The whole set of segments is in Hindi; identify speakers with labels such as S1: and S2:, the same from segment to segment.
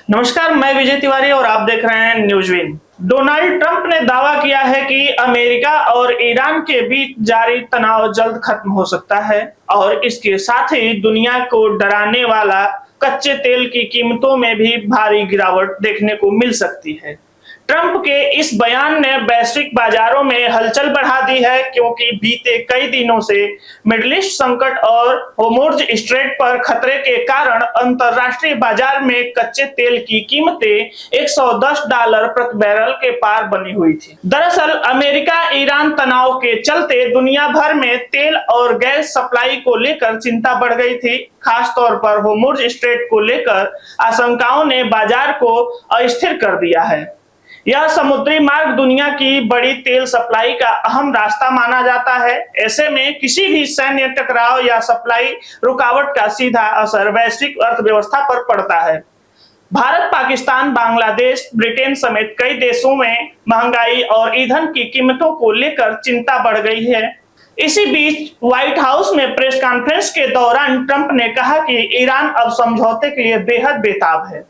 S1: नमस्कार, मैं विजय तिवारी और आप देख रहे हैं न्यूज़विन। डोनाल्ड ट्रंप ने दावा किया है कि अमेरिका और ईरान के बीच जारी तनाव जल्द खत्म हो सकता है और इसके साथ ही दुनिया को डराने वाला कच्चे तेल की कीमतों में भी भारी गिरावट देखने को मिल सकती है। ट्रंप के इस बयान ने वैश्विक बाजारों में हलचल बढ़ा दी है, क्योंकि बीते कई दिनों से मिडिल ईस्ट संकट और होर्मुज़ स्ट्रेट पर खतरे के कारण अंतरराष्ट्रीय बाजार में कच्चे तेल की कीमतें $110 प्रति बैरल के पार बनी हुई थी। दरअसल अमेरिका ईरान तनाव के चलते दुनिया भर में तेल और गैस सप्लाई को लेकर चिंता बढ़ गई थी। खास तौर पर होर्मुज़ स्ट्रेट को लेकर आशंकाओं ने बाजार को अस्थिर कर दिया है। यह समुद्री मार्ग दुनिया की बड़ी तेल सप्लाई का अहम रास्ता माना जाता है। ऐसे में किसी भी सैन्य टकराव या सप्लाई रुकावट का सीधा असर वैश्विक अर्थव्यवस्था पर पड़ता है। भारत, पाकिस्तान, बांग्लादेश, ब्रिटेन समेत कई देशों में महंगाई और ईंधन की कीमतों को लेकर चिंता बढ़ गई है। इसी बीच व्हाइट हाउस में प्रेस कॉन्फ्रेंस के दौरान ट्रंप ने कहा कि ईरान अब समझौते के लिए बेहद बेताब है।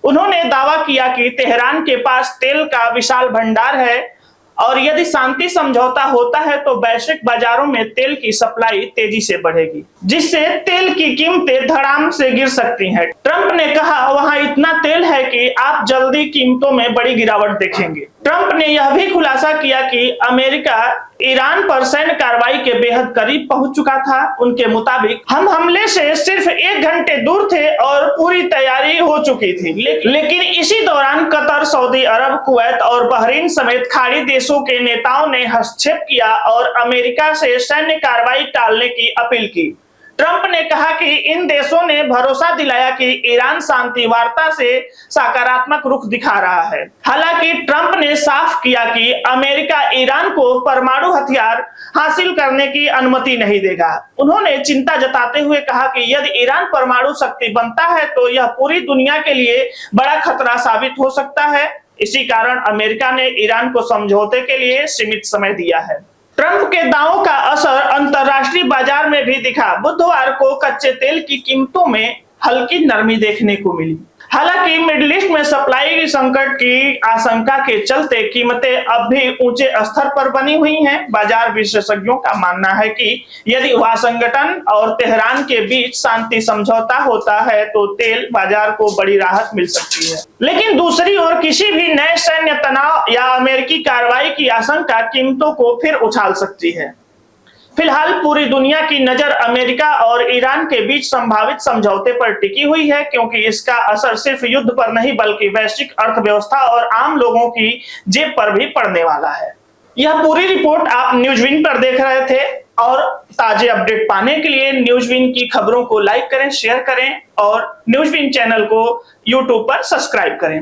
S1: उन्होंने दावा किया कि तेहरान के पास तेल का विशाल भंडार है और यदि शांति समझौता होता है तो वैश्विक बाजारों में तेल की सप्लाई तेजी से बढ़ेगी, जिससे तेल की कीमतें धड़ाम से गिर सकती हैं। ट्रंप ने कहा, वहां इतना तेल है कि आप जल्दी कीमतों में बड़ी गिरावट देखेंगे। ट्रंप ने यह भी खुलासा किया कि अमेरिका ईरान पर सैन्य कार्रवाई के बेहद करीब पहुंच चुका था। उनके मुताबिक हम हमले से सिर्फ 1 घंटे दूर थे और पूरी तैयारी हो चुकी थी। लेकिन इसी दौरान कतर, सऊदी अरब, कुवैत और बहरीन समेत खाड़ी देशों के नेताओं ने हस्तक्षेप किया और अमेरिका से सैन्य कार्रवाई टालने की अपील की। ट्रंप ने कहा कि इन देशों ने भरोसा दिलाया कि ईरान शांति वार्ता से सकारात्मक रुख दिखा रहा है। हालांकि ट्रंप ने साफ किया कि अमेरिका ईरान को परमाणु हथियार हासिल करने की अनुमति नहीं देगा। उन्होंने चिंता जताते हुए कहा कि यदि ईरान परमाणु शक्ति बनता है तो यह पूरी दुनिया के लिए बड़ा खतरा साबित हो सकता है। इसी कारण अमेरिका ने ईरान को समझौते के लिए सीमित समय दिया है। ट्रंप के दावों का असर अंतरराष्ट्रीय बाजार में भी दिखा। बुधवार को कच्चे तेल की कीमतों में हल्की नरमी देखने को मिली। हालांकि मिडिल ईस्ट में सप्लाई संकट की आशंका के चलते कीमतें अब भी ऊंचे स्तर पर बनी हुई हैं। बाजार विशेषज्ञों का मानना है कि यदि वाशिंगटन और तेहरान के बीच शांति समझौता होता है तो तेल बाजार को बड़ी राहत मिल सकती है। लेकिन दूसरी ओर किसी भी नए सैन्य तनाव या अमेरिकी कार्रवाई की आशंका कीमतों को फिर उछाल सकती है। फिलहाल पूरी दुनिया की नजर अमेरिका और ईरान के बीच संभावित समझौते पर टिकी हुई है, क्योंकि इसका असर सिर्फ युद्ध पर नहीं बल्कि वैश्विक अर्थव्यवस्था और आम लोगों की जेब पर भी पड़ने वाला है। यह पूरी रिपोर्ट आप न्यूज़विन पर देख रहे थे और ताजे अपडेट पाने के लिए न्यूज़विन की खबरों को लाइक करें, शेयर करें और न्यूज़विन चैनल को यूट्यूब पर सब्सक्राइब करें।